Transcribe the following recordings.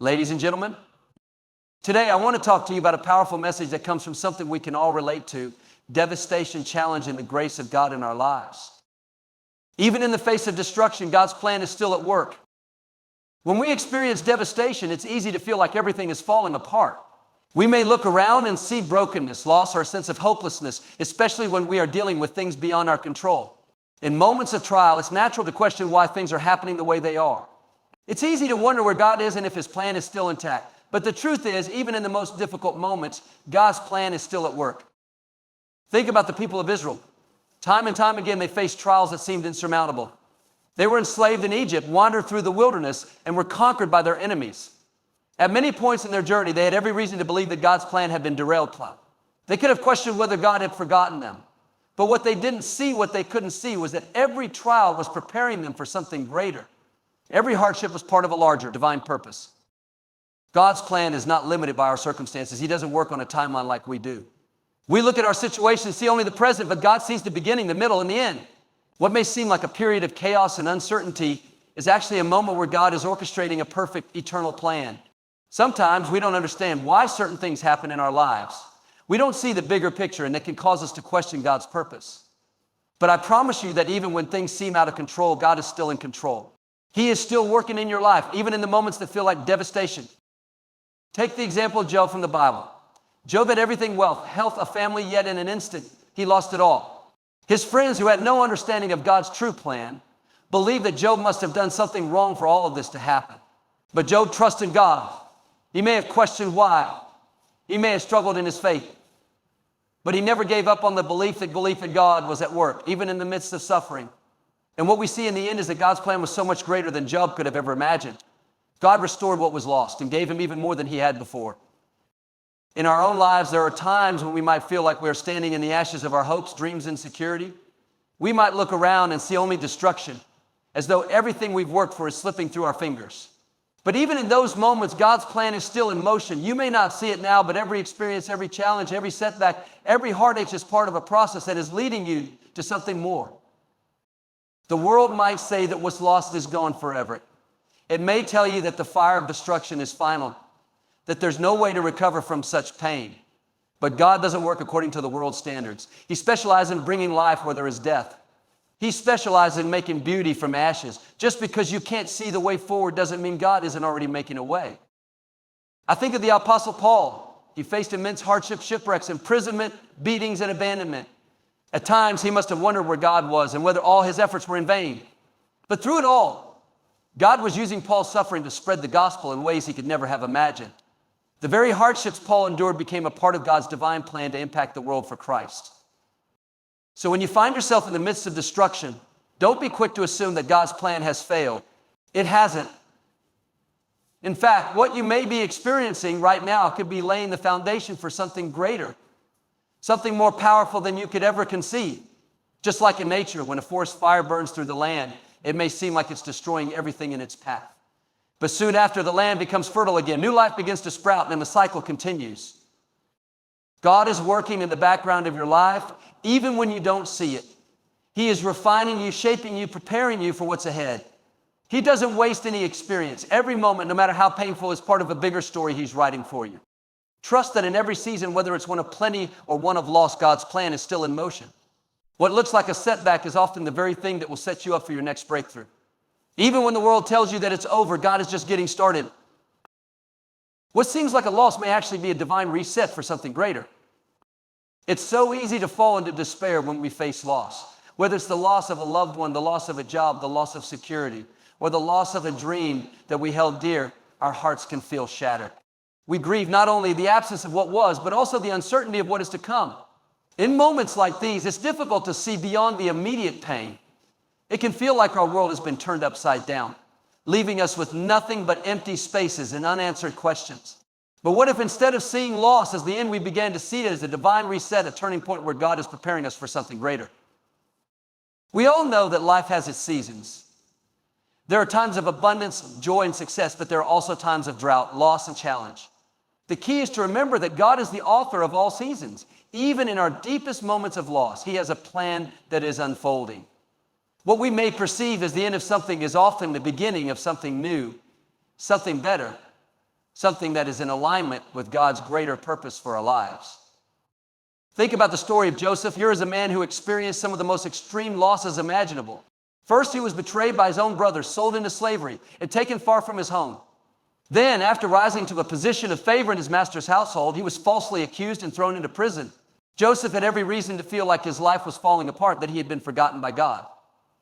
Ladies and gentlemen, today I want to talk to you about a powerful message that comes from something we can all relate to: devastation, challenge, and the grace of God in our lives. Even in the face of destruction, God's plan is still at work. When we experience devastation, it's easy to feel like everything is falling apart. We may look around and see brokenness, loss, or a sense of hopelessness, especially when we are dealing with things beyond our control. In moments of trial, it's natural to question why things are happening the way they are. It's easy to wonder where God is and if His plan is still intact. But the truth is, even in the most difficult moments, God's plan is still at work. Think about the people of Israel. Time and time again, they faced trials that seemed insurmountable. They were enslaved in Egypt, wandered through the wilderness, and were conquered by their enemies. At many points in their journey, they had every reason to believe that God's plan had been derailed. They could have questioned whether God had forgotten them. But what they didn't see, what they couldn't see, was that every trial was preparing them for something greater. Every hardship was part of a larger divine purpose. God's plan is not limited by our circumstances. He doesn't work on a timeline like we do. We look at our situation and see only the present, but God sees the beginning, the middle, and the end. What may seem like a period of chaos and uncertainty is actually a moment where God is orchestrating a perfect eternal plan. Sometimes we don't understand why certain things happen in our lives. We don't see the bigger picture, and it can cause us to question God's purpose. But I promise you that even when things seem out of control, God is still in control. He is still working in your life, even in the moments that feel like devastation. Take the example of Job from the Bible. Job had everything: wealth, health, a family, yet in an instant, he lost it all. His friends, who had no understanding of God's true plan, believed that Job must have done something wrong for all of this to happen. But Job trusted God. He may have questioned why. He may have struggled in his faith. But he never gave up on the belief that belief in God was at work, even in the midst of suffering. And what we see in the end is that God's plan was so much greater than Job could have ever imagined. God restored what was lost and gave him even more than he had before. In our own lives, there are times when we might feel like we're standing in the ashes of our hopes, dreams, and security. We might look around and see only destruction, as though everything we've worked for is slipping through our fingers. But even in those moments, God's plan is still in motion. You may not see it now, but every experience, every challenge, every setback, every heartache is part of a process that is leading you to something more. The world might say that what's lost is gone forever. It may tell you that the fire of destruction is final, that there's no way to recover from such pain. But God doesn't work according to the world's standards. He specializes in bringing life where there is death. He specializes in making beauty from ashes. Just because you can't see the way forward doesn't mean God isn't already making a way. I think of the Apostle Paul. He faced immense hardship, shipwrecks, imprisonment, beatings, and abandonment. At times, he must have wondered where God was and whether all his efforts were in vain. But through it all, God was using Paul's suffering to spread the gospel in ways he could never have imagined. The very hardships Paul endured became a part of God's divine plan to impact the world for Christ. So when you find yourself in the midst of destruction, don't be quick to assume that God's plan has failed. It hasn't. In fact, what you may be experiencing right now could be laying the foundation for something greater, something more powerful than you could ever conceive. Just like in nature, when a forest fire burns through the land, it may seem like it's destroying everything in its path. But soon after, the land becomes fertile again. New life begins to sprout, and the cycle continues. God is working in the background of your life, even when you don't see it. He is refining you, shaping you, preparing you for what's ahead. He doesn't waste any experience. Every moment, no matter how painful, is part of a bigger story He's writing for you. Trust that in every season, whether it's one of plenty or one of loss, God's plan is still in motion. What looks like a setback is often the very thing that will set you up for your next breakthrough. Even when the world tells you that it's over, God is just getting started. What seems like a loss may actually be a divine reset for something greater. It's so easy to fall into despair when we face loss. Whether it's the loss of a loved one, the loss of a job, the loss of security, or the loss of a dream that we held dear, our hearts can feel shattered. We grieve not only the absence of what was, but also the uncertainty of what is to come. In moments like these, it's difficult to see beyond the immediate pain. It can feel like our world has been turned upside down, leaving us with nothing but empty spaces and unanswered questions. But what if instead of seeing loss as the end, we began to see it as a divine reset, a turning point where God is preparing us for something greater? We all know that life has its seasons. There are times of abundance, joy, and success, but there are also times of drought, loss, and challenge. The key is to remember that God is the author of all seasons. Even in our deepest moments of loss, He has a plan that is unfolding. What we may perceive as the end of something is often the beginning of something new, something better. something that is in alignment with God's greater purpose for our lives. Think about the story of Joseph. Here is a man who experienced some of the most extreme losses imaginable. First, he was betrayed by his own brothers, sold into slavery, and taken far from his home. Then, after rising to a position of favor in his master's household, he was falsely accused and thrown into prison. Joseph had every reason to feel like his life was falling apart, that he had been forgotten by God.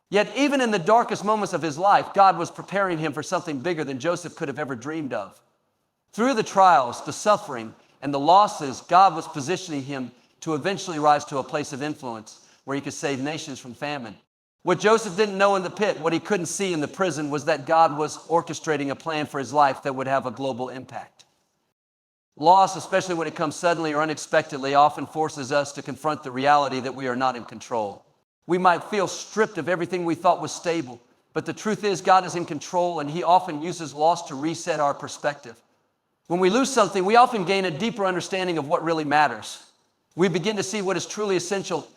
Yet, even in the darkest moments of his life, God was preparing him for something bigger than Joseph could have ever dreamed of. Through the trials, the suffering, and the losses, God was positioning him to eventually rise to a place of influence where he could save nations from famine. What Joseph didn't know in the pit, what he couldn't see in the prison, was that God was orchestrating a plan for his life that would have a global impact. Loss, especially when it comes suddenly or unexpectedly, often forces us to confront the reality that we are not in control. We might feel stripped of everything we thought was stable, but the truth is God is in control, and he often uses loss to reset our perspective. When we lose something, we often gain a deeper understanding of what really matters. We begin to see what is truly essential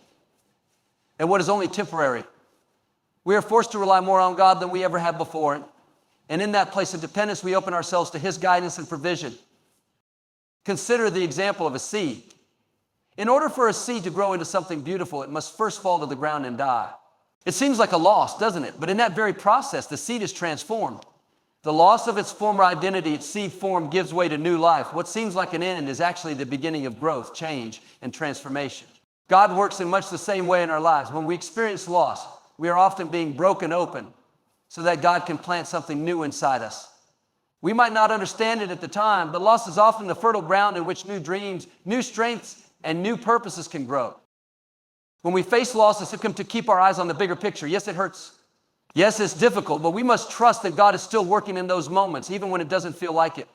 and what is only temporary. We are forced to rely more on God than we ever have before. And in that place of dependence, we open ourselves to his guidance and provision. Consider the example of a seed. In order for a seed to grow into something beautiful, it must first fall to the ground and die. It seems like a loss, doesn't it? But in that very process, the seed is transformed. The loss of its former identity, its seed form, gives way to new life. What seems like an end is actually the beginning of growth, change, and transformation. God works in much the same way in our lives. When we experience loss, we are often being broken open so that God can plant something new inside us. We might not understand it at the time, but loss is often the fertile ground in which new dreams, new strengths, and new purposes can grow. When we face loss, it's to keep our eyes on the bigger picture. Yes, it hurts. Yes, it's difficult, but we must trust that God is still working in those moments, even when it doesn't feel like it.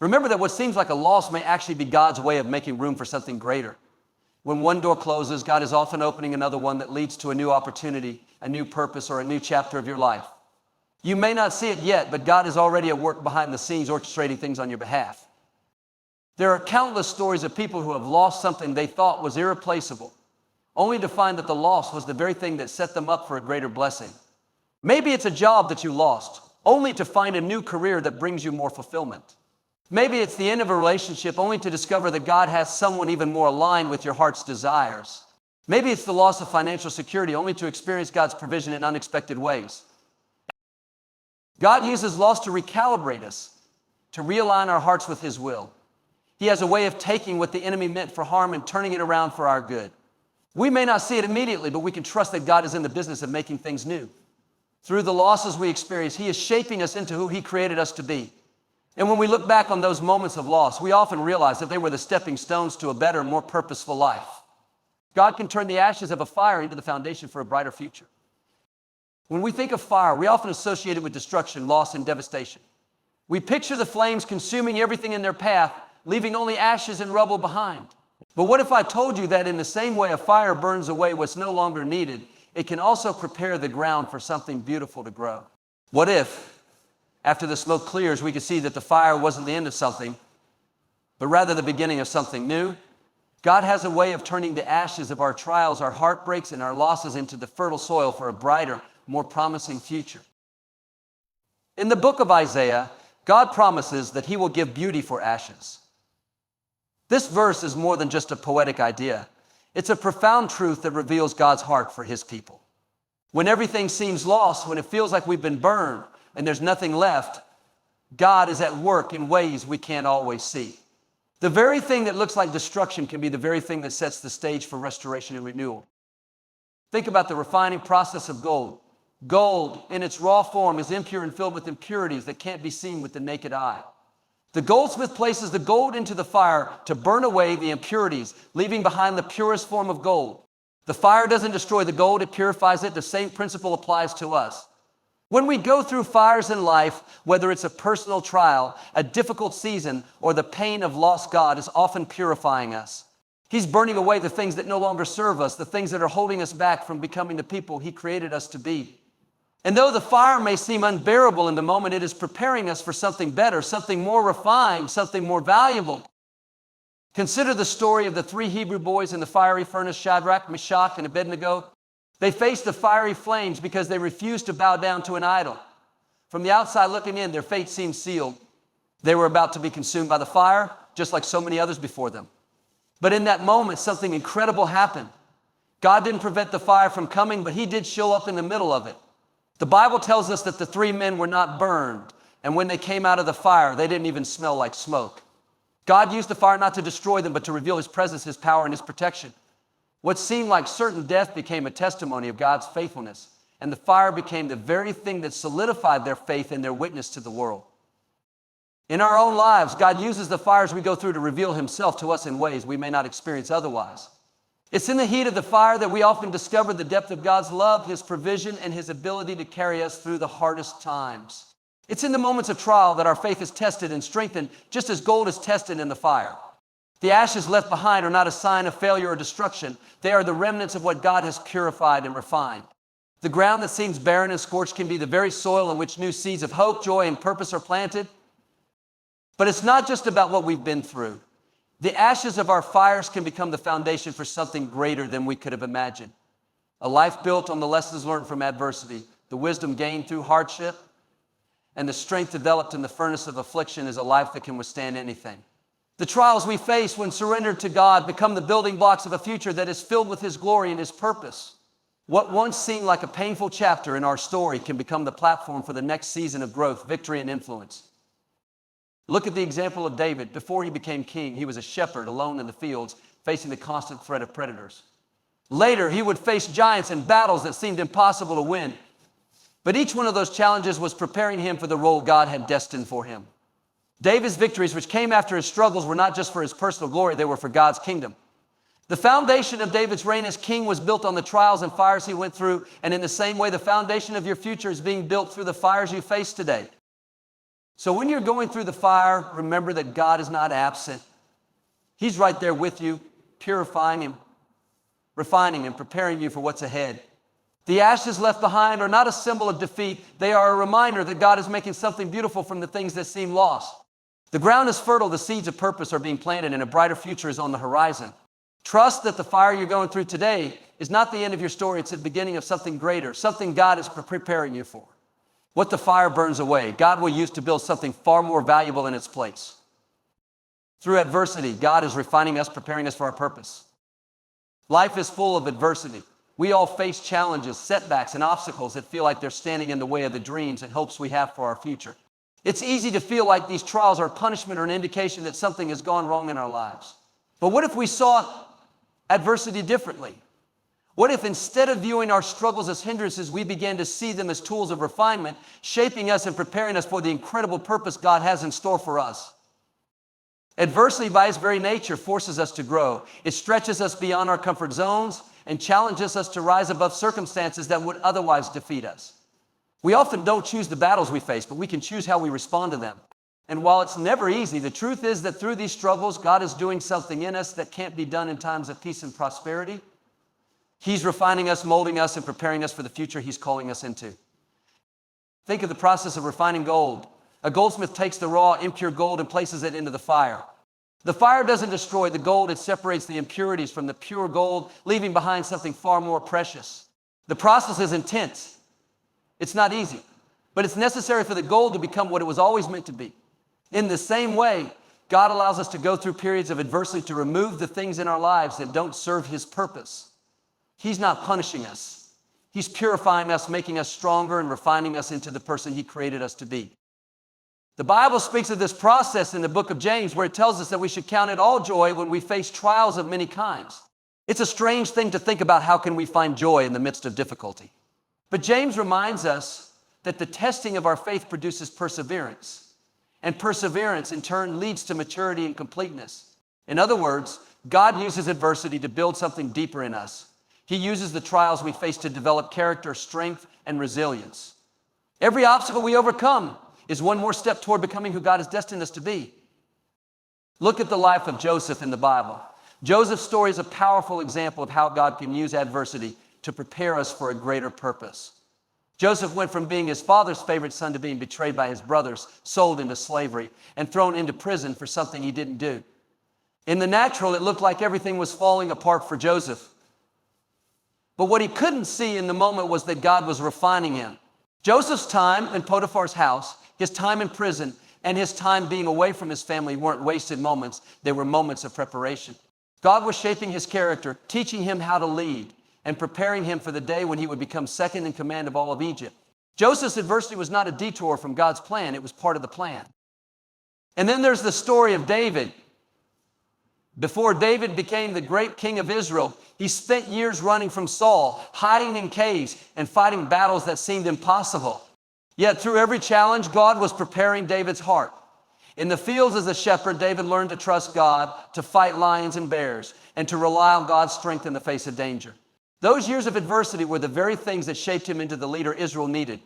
Remember that what seems like a loss may actually be God's way of making room for something greater. When one door closes, God is often opening another one that leads to a new opportunity, a new purpose, or a new chapter of your life. You may not see it yet, but God is already at work behind the scenes, orchestrating things on your behalf. There are countless stories of people who have lost something they thought was irreplaceable, only to find that the loss was the very thing that set them up for a greater blessing. Maybe it's a job that you lost, only to find a new career that brings you more fulfillment. Maybe it's the end of a relationship, only to discover that God has someone even more aligned with your heart's desires. Maybe it's the loss of financial security, only to experience God's provision in unexpected ways. God uses loss to recalibrate us, to realign our hearts with his will. He has a way of taking what the enemy meant for harm and turning it around for our good. We may not see it immediately, but we can trust that God is in the business of making things new. Through the losses we experience, he is shaping us into who he created us to be. And when we look back on those moments of loss, we often realize that they were the stepping stones to a better, more purposeful life. God can turn the ashes of a fire into the foundation for a brighter future. When we think of fire, we often associate it with destruction, loss, and devastation. We picture the flames consuming everything in their path, leaving only ashes and rubble behind. But what if I told you that in the same way a fire burns away what's no longer needed, it can also prepare the ground for something beautiful to grow? What if, after the smoke clears, we could see that the fire wasn't the end of something, but rather the beginning of something new? God has a way of turning the ashes of our trials, our heartbreaks, and our losses into the fertile soil for a brighter, more promising future. In the book of Isaiah, God promises that he will give beauty for ashes. This verse is more than just a poetic idea. It's a profound truth that reveals God's heart for his people. When everything seems lost, when it feels like we've been burned and there's nothing left, God is at work in ways we can't always see. The very thing that looks like destruction can be the very thing that sets the stage for restoration and renewal. Think about the refining process of gold. Gold, in its raw form, is impure and filled with impurities that can't be seen with the naked eye. The goldsmith places the gold into the fire to burn away the impurities, leaving behind the purest form of gold. The fire doesn't destroy the gold, it purifies it. The same principle applies to us. When we go through fires in life, whether it's a personal trial, a difficult season, or the pain of lost, God is often purifying us. He's burning away the things that no longer serve us, the things that are holding us back from becoming the people he created us to be. And though the fire may seem unbearable in the moment, it is preparing us for something better, something more refined, something more valuable. Consider the story of the 3 Hebrew boys in the fiery furnace, Shadrach, Meshach, and Abednego. They faced the fiery flames because they refused to bow down to an idol. From the outside looking in, their fate seemed sealed. They were about to be consumed by the fire, just like so many others before them. But in that moment, something incredible happened. God didn't prevent the fire from coming, but he did show up in the middle of it. The Bible tells us that the three men were not burned, and when they came out of the fire, they didn't even smell like smoke. God used the fire not to destroy them, but to reveal his presence, his power, and his protection. What seemed like certain death became a testimony of God's faithfulness, and the fire became the very thing that solidified their faith and their witness to the world. In our own lives, God uses the fires we go through to reveal himself to us in ways we may not experience otherwise. It's in the heat of the fire that we often discover the depth of God's love, his provision, and his ability to carry us through the hardest times. It's in the moments of trial that our faith is tested and strengthened, just as gold is tested in the fire. The ashes left behind are not a sign of failure or destruction. They are the remnants of what God has purified and refined. The ground that seems barren and scorched can be the very soil in which new seeds of hope, joy, and purpose are planted. But it's not just about what we've been through. The ashes of our fires can become the foundation for something greater than we could have imagined. A life built on the lessons learned from adversity, the wisdom gained through hardship, and the strength developed in the furnace of affliction is a life that can withstand anything. The trials we face when surrendered to God become the building blocks of a future that is filled with his glory and his purpose. What once seemed like a painful chapter in our story can become the platform for the next season of growth, victory, and influence. Look at the example of David. Before he became king, he was a shepherd alone in the fields, facing the constant threat of predators. Later, he would face giants and battles that seemed impossible to win. But each one of those challenges was preparing him for the role God had destined for him. David's victories, which came after his struggles, were not just for his personal glory, they were for God's kingdom. The foundation of David's reign as king was built on the trials and fires he went through, and in the same way, the foundation of your future is being built through the fires you face today. So when you're going through the fire, remember that God is not absent. He's right there with you, purifying him, refining him, preparing you for what's ahead. The ashes left behind are not a symbol of defeat. They are a reminder that God is making something beautiful from the things that seem lost. The ground is fertile, the seeds of purpose are being planted, and a brighter future is on the horizon. Trust that the fire you're going through today is not the end of your story. It's the beginning of something greater, something God is preparing you for. What the fire burns away, God will use to build something far more valuable in its place. Through adversity, God is refining us, preparing us for our purpose. Life is full of adversity. We all face challenges, setbacks, and obstacles that feel like they're standing in the way of the dreams and hopes we have for our future. It's easy to feel like these trials are a punishment or an indication that something has gone wrong in our lives. But what if we saw adversity differently? What if instead of viewing our struggles as hindrances, we began to see them as tools of refinement, shaping us and preparing us for the incredible purpose God has in store for us? Adversity, by its very nature, forces us to grow. It stretches us beyond our comfort zones and challenges us to rise above circumstances that would otherwise defeat us. We often don't choose the battles we face, but we can choose how we respond to them. And while it's never easy, the truth is that through these struggles, God is doing something in us that can't be done in times of peace and prosperity. He's refining us, molding us, and preparing us for the future he's calling us into. Think of the process of refining gold. A goldsmith takes the raw, impure gold and places it into the fire. The fire doesn't destroy the gold, it separates the impurities from the pure gold, leaving behind something far more precious. The process is intense. It's not easy, but it's necessary for the gold to become what it was always meant to be. In the same way, God allows us to go through periods of adversity to remove the things in our lives that don't serve his purpose. He's not punishing us. He's purifying us, making us stronger, and refining us into the person he created us to be. The Bible speaks of this process in the book of James, where it tells us that we should count it all joy when we face trials of many kinds. It's a strange thing to think about how can we find joy in the midst of difficulty. But James reminds us that the testing of our faith produces perseverance, and perseverance in turn leads to maturity and completeness. In other words, God uses adversity to build something deeper in us. He uses the trials we face to develop character, strength, and resilience. Every obstacle we overcome is one more step toward becoming who God has destined us to be. Look at the life of Joseph in the Bible. Joseph's story is a powerful example of how God can use adversity to prepare us for a greater purpose. Joseph went from being his father's favorite son to being betrayed by his brothers, sold into slavery, and thrown into prison for something he didn't do. In the natural, it looked like everything was falling apart for Joseph. But what he couldn't see in the moment was that God was refining him. Joseph's time in Potiphar's house, his time in prison, and his time being away from his family weren't wasted moments. They were moments of preparation. God was shaping his character, teaching him how to lead, and preparing him for the day when he would become second in command of all of Egypt. Joseph's adversity was not a detour from God's plan. It was part of the plan. And then there's the story of David. Before David became the great king of Israel, he spent years running from Saul, hiding in caves, and fighting battles that seemed impossible. Yet through every challenge, God was preparing David's heart. In the fields as a shepherd, David learned to trust God, to fight lions and bears, and to rely on God's strength in the face of danger. Those years of adversity were the very things that shaped him into the leader Israel needed.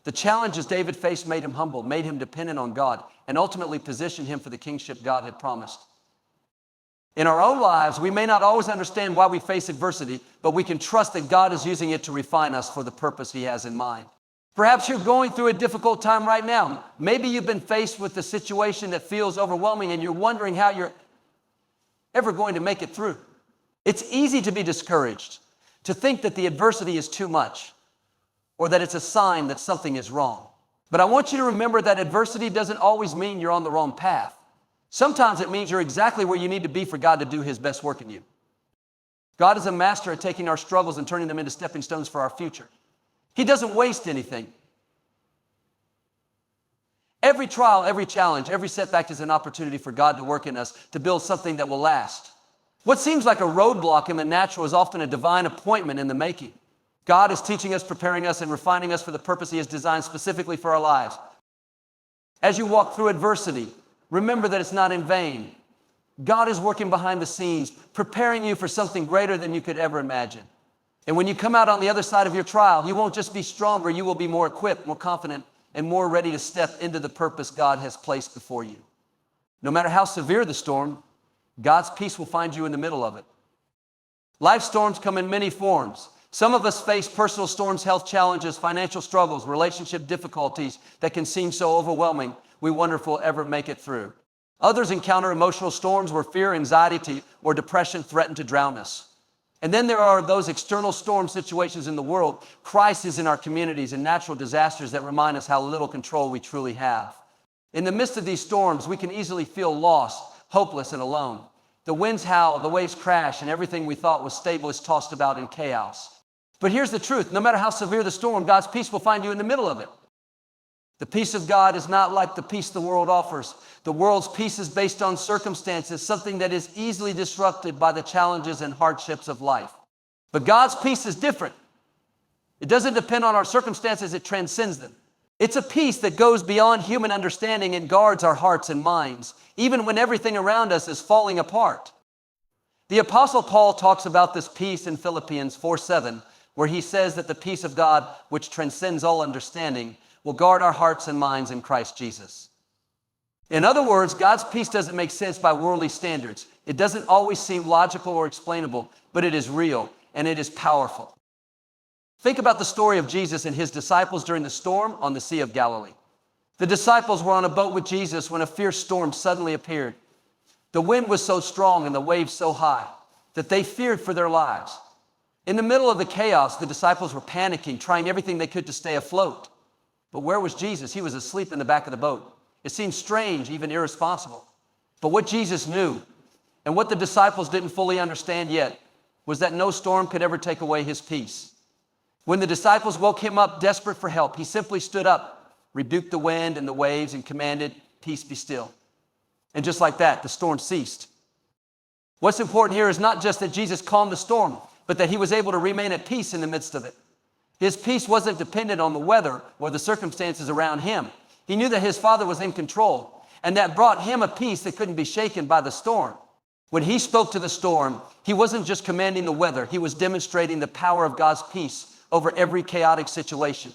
The challenges David faced made him humble, made him dependent on God, and ultimately positioned him for the kingship God had promised. In our own lives, we may not always understand why we face adversity, but we can trust that God is using it to refine us for the purpose he has in mind. Perhaps you're going through a difficult time right now. Maybe you've been faced with a situation that feels overwhelming and you're wondering how you're ever going to make it through. It's easy to be discouraged, to think that the adversity is too much, or that it's a sign that something is wrong. But I want you to remember that adversity doesn't always mean you're on the wrong path. Sometimes it means you're exactly where you need to be for God to do his best work in you. God is a master at taking our struggles and turning them into stepping stones for our future. He doesn't waste anything. Every trial, every challenge, every setback is an opportunity for God to work in us to build something that will last. What seems like a roadblock in the natural is often a divine appointment in the making. God is teaching us, preparing us, and refining us for the purpose he has designed specifically for our lives. As you walk through adversity, remember that it's not in vain. God is working behind the scenes, preparing you for something greater than you could ever imagine. And when you come out on the other side of your trial, you won't just be stronger, you will be more equipped, more confident, and more ready to step into the purpose God has placed before you. No matter how severe the storm, God's peace will find you in the middle of it. Life storms come in many forms. Some of us face personal storms, health challenges, financial struggles, relationship difficulties that can seem so overwhelming, we wonder if we'll ever make it through. Others encounter emotional storms where fear, anxiety, or depression threaten to drown us. And then there are those external storm situations in the world, crises in our communities, and natural disasters that remind us how little control we truly have. In the midst of these storms, we can easily feel lost, hopeless, and alone. The winds howl, the waves crash, and everything we thought was stable is tossed about in chaos. But here's the truth. No matter how severe the storm, God's peace will find you in the middle of it. The peace of God is not like the peace the world offers. The world's peace is based on circumstances, something that is easily disrupted by the challenges and hardships of life. But God's peace is different. It doesn't depend on our circumstances, it transcends them. It's a peace that goes beyond human understanding and guards our hearts and minds, even when everything around us is falling apart. The Apostle Paul talks about this peace in Philippians 4:7, where he says that the peace of God, which transcends all understanding, will guard our hearts and minds in Christ Jesus. In other words, God's peace doesn't make sense by worldly standards. It doesn't always seem logical or explainable, but it is real and it is powerful. Think about the story of Jesus and his disciples during the storm on the Sea of Galilee. The disciples were on a boat with Jesus when a fierce storm suddenly appeared. The wind was so strong and the waves so high that they feared for their lives. In the middle of the chaos, the disciples were panicking, trying everything they could to stay afloat. But where was Jesus? He was asleep in the back of the boat. It seemed strange, even irresponsible. But what Jesus knew, and what the disciples didn't fully understand yet, was that no storm could ever take away his peace. When the disciples woke him up desperate for help, he simply stood up, rebuked the wind and the waves, and commanded, "Peace, be still." And just like that, the storm ceased. What's important here is not just that Jesus calmed the storm, but that he was able to remain at peace in the midst of it. His peace wasn't dependent on the weather or the circumstances around him. He knew that his Father was in control, and that brought him a peace that couldn't be shaken by the storm. When he spoke to the storm, he wasn't just commanding the weather, he was demonstrating the power of God's peace over every chaotic situation.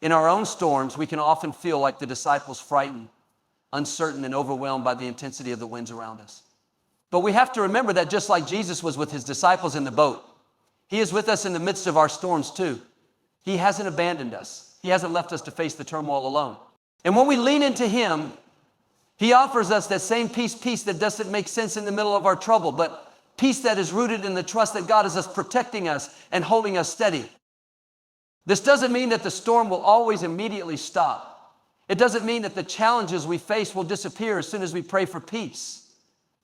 In our own storms, we can often feel like the disciples, frightened, uncertain, and overwhelmed by the intensity of the winds around us. But we have to remember that just like Jesus was with his disciples in the boat, he is with us in the midst of our storms too. He hasn't abandoned us. He hasn't left us to face the turmoil alone. And when we lean into him, he offers us that same peace that doesn't make sense in the middle of our trouble, but peace that is rooted in the trust that God is protecting us and holding us steady. This doesn't mean that the storm will always immediately stop. It doesn't mean that the challenges we face will disappear as soon as we pray for peace.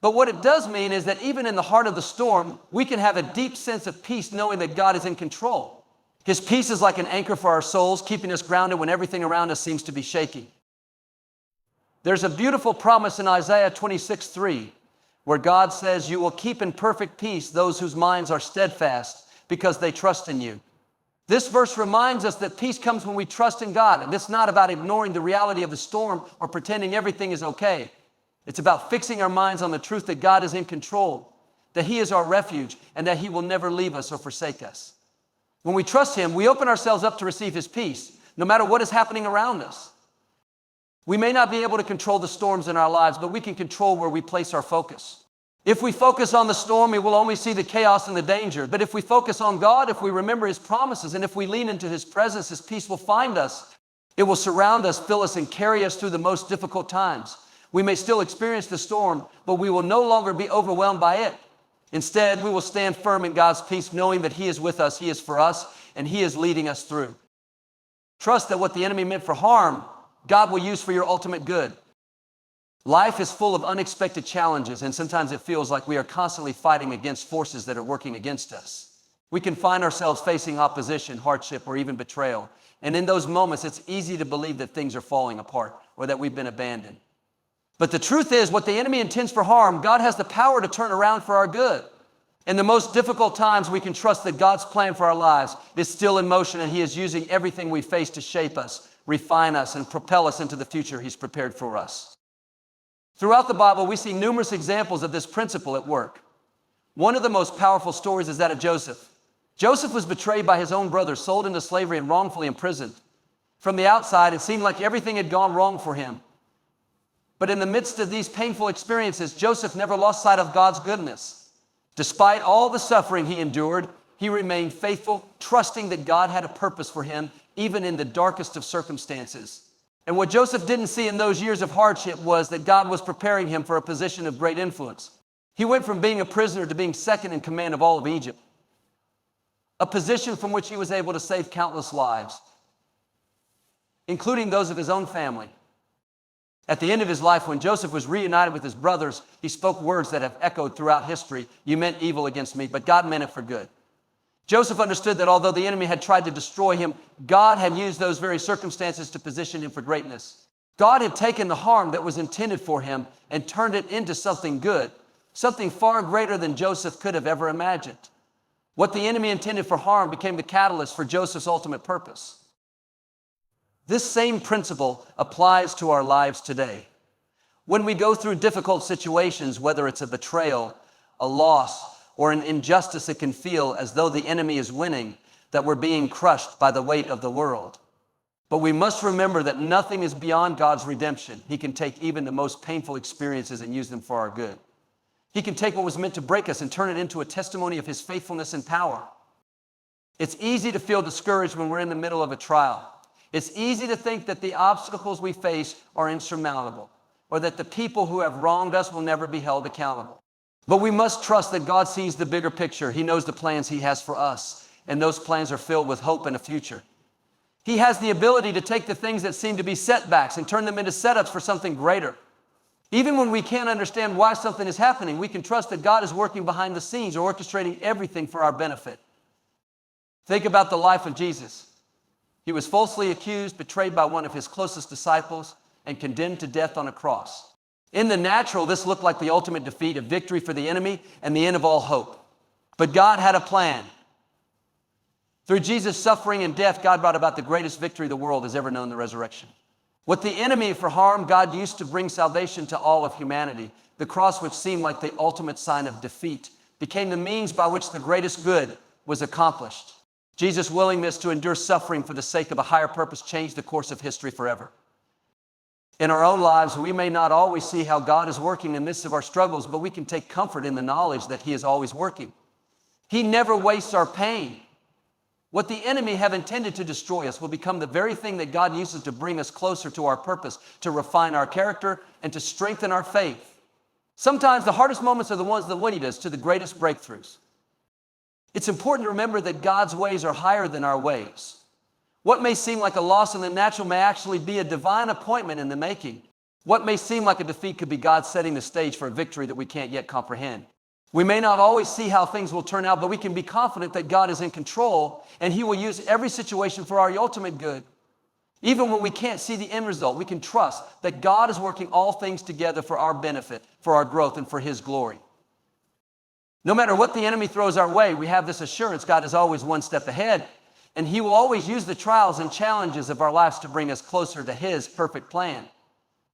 But what it does mean is that even in the heart of the storm, we can have a deep sense of peace knowing that God is in control. His peace is like an anchor for our souls, keeping us grounded when everything around us seems to be shaking. There's a beautiful promise in Isaiah 26:3, where God says, "You will keep in perfect peace those whose minds are steadfast because they trust in you." This verse reminds us that peace comes when we trust in God. And it's not about ignoring the reality of the storm or pretending everything is okay. It's about fixing our minds on the truth that God is in control, that He is our refuge, and that He will never leave us or forsake us. When we trust Him, we open ourselves up to receive His peace, no matter what is happening around us. We may not be able to control the storms in our lives, but we can control where we place our focus. If we focus on the storm, we will only see the chaos and the danger. But if we focus on God, if we remember His promises, and if we lean into His presence, His peace will find us. It will surround us, fill us, and carry us through the most difficult times. We may still experience the storm, but we will no longer be overwhelmed by it. Instead, we will stand firm in God's peace, knowing that He is with us, He is for us, and He is leading us through. Trust that what the enemy meant for harm, God will use for your ultimate good. Life is full of unexpected challenges, and sometimes it feels like we are constantly fighting against forces that are working against us. We can find ourselves facing opposition, hardship, or even betrayal. And in those moments, it's easy to believe that things are falling apart or that we've been abandoned. But the truth is, what the enemy intends for harm, God has the power to turn around for our good. In the most difficult times, we can trust that God's plan for our lives is still in motion, and He is using everything we face to shape us, refine us, and propel us into the future He's prepared for us. Throughout the Bible, we see numerous examples of this principle at work. One of the most powerful stories is that of Joseph. Joseph was betrayed by his own brothers, sold into slavery, and wrongfully imprisoned. From the outside, it seemed like everything had gone wrong for him. But in the midst of these painful experiences, Joseph never lost sight of God's goodness. Despite all the suffering he endured, he remained faithful, trusting that God had a purpose for him, even in the darkest of circumstances. And what Joseph didn't see in those years of hardship was that God was preparing him for a position of great influence. He went from being a prisoner to being second in command of all of Egypt, a position from which he was able to save countless lives, including those of his own family. At the end of his life, when Joseph was reunited with his brothers, he spoke words that have echoed throughout history. "You meant evil against me, but God meant it for good." Joseph understood that although the enemy had tried to destroy him, God had used those very circumstances to position him for greatness. God had taken the harm that was intended for him and turned it into something good, something far greater than Joseph could have ever imagined. What the enemy intended for harm became the catalyst for Joseph's ultimate purpose. This same principle applies to our lives today. When we go through difficult situations, whether it's a betrayal, a loss, or an injustice, it can feel as though the enemy is winning, that we're being crushed by the weight of the world. But we must remember that nothing is beyond God's redemption. He can take even the most painful experiences and use them for our good. He can take what was meant to break us and turn it into a testimony of His faithfulness and power. It's easy to feel discouraged when we're in the middle of a trial. It's easy to think that the obstacles we face are insurmountable, or that the people who have wronged us will never be held accountable. But we must trust that God sees the bigger picture. He knows the plans He has for us, and those plans are filled with hope and a future. He has the ability to take the things that seem to be setbacks and turn them into setups for something greater. Even when we can't understand why something is happening, we can trust that God is working behind the scenes, orchestrating everything for our benefit. Think about the life of Jesus. He was falsely accused, betrayed by one of His closest disciples, and condemned to death on a cross. In the natural, this looked like the ultimate defeat, a victory for the enemy and the end of all hope. But God had a plan. Through Jesus' suffering and death, God brought about the greatest victory the world has ever known, the resurrection. What the enemy for harm, God used to bring salvation to all of humanity. The cross, which seemed like the ultimate sign of defeat, became the means by which the greatest good was accomplished. Jesus' willingness to endure suffering for the sake of a higher purpose changed the course of history forever. In our own lives, we may not always see how God is working in the midst of our struggles, but we can take comfort in the knowledge that He is always working. He never wastes our pain. What the enemy have intended to destroy us will become the very thing that God uses to bring us closer to our purpose, to refine our character, and to strengthen our faith. Sometimes the hardest moments are the ones that lead us to the greatest breakthroughs. It's important to remember that God's ways are higher than our ways. What may seem like a loss in the natural may actually be a divine appointment in the making. What may seem like a defeat could be God setting the stage for a victory that we can't yet comprehend. We may not always see how things will turn out, but we can be confident that God is in control and He will use every situation for our ultimate good. Even when we can't see the end result, we can trust that God is working all things together for our benefit, for our growth, and for His glory. No matter what the enemy throws our way, we have this assurance God is always one step ahead, and He will always use the trials and challenges of our lives to bring us closer to His perfect plan.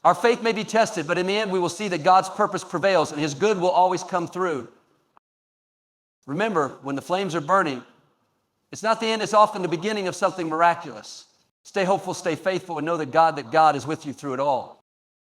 Our faith may be tested, but in the end, we will see that God's purpose prevails and His good will always come through. Remember, when the flames are burning, it's not the end, it's often the beginning of something miraculous. Stay hopeful, stay faithful, and know that God is with you through it all.